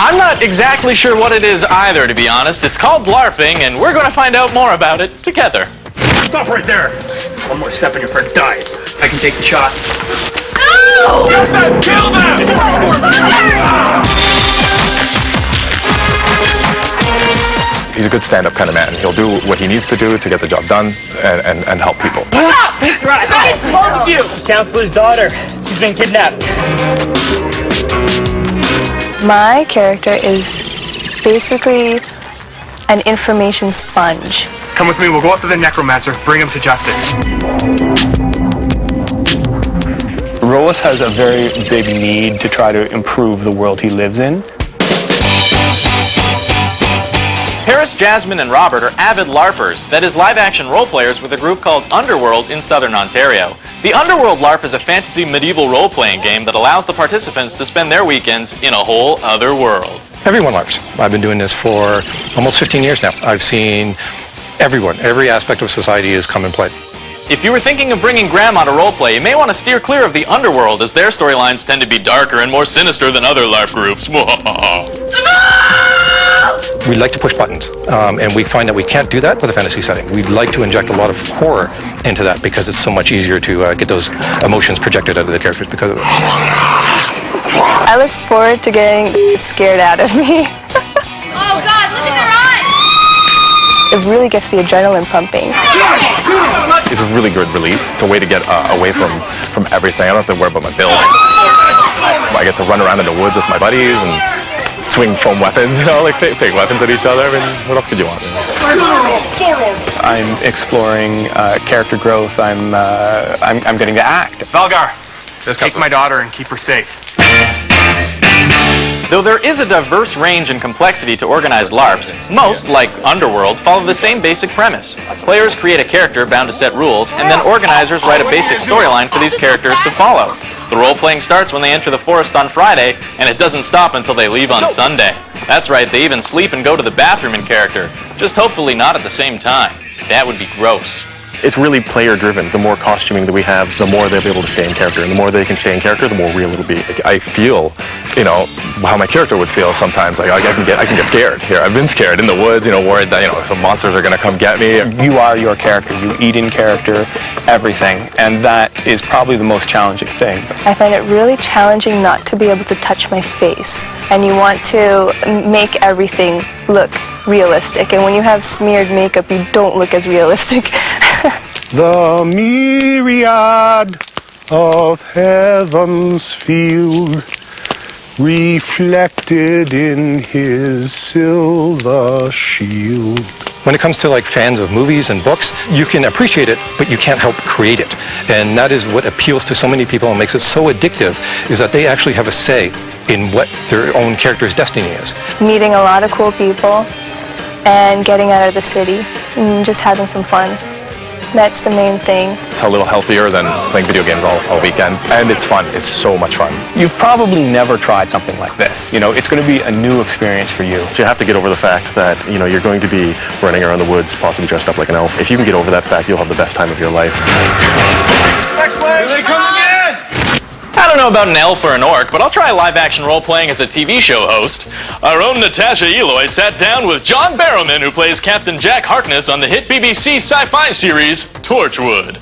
I'm not exactly sure what it is either, to be honest. It's called LARPing, and we're going to find out more about it together. Stop right there! One more step and your friend dies. I can take the shot. No! Kill them! Kill them! He's a good stand-up kind of man. He'll do what he needs to do to get the job done and help people. I told you! Counselor's daughter. She's been kidnapped. My character is basically an information sponge. Come with me, we'll go after the necromancer, bring him to justice. Roas has a very big need to try to improve the world he lives in. Paris, Jasmine, and Robert are avid LARPers, that is, live-action role-players with a group called Underworld in southern Ontario. The Underworld LARP is a fantasy medieval role-playing game that allows the participants to spend their weekends in a whole other world. Everyone LARPs. I've been doing this for almost 15 years now. I've seen everyone, every aspect of society has come and played. If you were thinking of bringing Graham on a roleplay, you may want to steer clear of the Underworld, as their storylines tend to be darker and more sinister than other LARP groups. We like to push buttons, and we find that we can't do that with a fantasy setting. We'd like to inject a lot of horror into that because it's so much easier to get those emotions projected out of the characters because of it. I look forward to getting scared out of me. Oh God, look at their eyes! It really gets the adrenaline pumping. It's a really good release. It's a way to get away from everything. I don't have to worry about my bills. I get to run around in the woods with my buddies and swing foam weapons, you know, like fake weapons at each other. I mean, what else could you want? I'm exploring character growth. I'm getting to act. Valgar, take my daughter and keep her safe. Though there is a diverse range and complexity to organized LARPs, most, like Underworld, follow the same basic premise. Players create a character bound to set rules, and then organizers write a basic storyline for these characters to follow. The role-playing starts when they enter the forest on Friday, and it doesn't stop until they leave on Sunday. That's right, they even sleep and go to the bathroom in character, just hopefully not at the same time. That would be gross. It's really player-driven. The more costuming that we have, the more they'll be able to stay in character. And the more they can stay in character, the more real it'll be. I feel, you know, how my character would feel sometimes. Like I can get scared here. I've been scared in the woods, you know, worried that, you know, some monsters are going to come get me. You are your character. You eat in character, everything. And that is probably the most challenging thing. I find it really challenging not to be able to touch my face. And you want to make everything look realistic. And when you have smeared makeup, you don't look as realistic. The myriad of heaven's field reflected in his silver shield. When it comes to like fans of movies and books, you can appreciate it, but you can't help create it. And that is what appeals to so many people and makes it so addictive, is that they actually have a say in what their own character's destiny is. Meeting a lot of cool people and getting out of the city and just having some fun. That's the main thing. It's a little healthier than playing video games all weekend. And it's fun. It's so much fun. You've probably never tried something like this. You know, it's going to be a new experience for you. So you have to get over the fact that, you know, you're going to be running around the woods, possibly dressed up like an elf. If you can get over that fact, you'll have the best time of your life. Here they come again! I don't know about an elf or an orc, but I'll try live-action role-playing as a TV show host. Our own Natasha Eloy sat down with John Barrowman, who plays Captain Jack Harkness on the hit BBC sci-fi series Torchwood.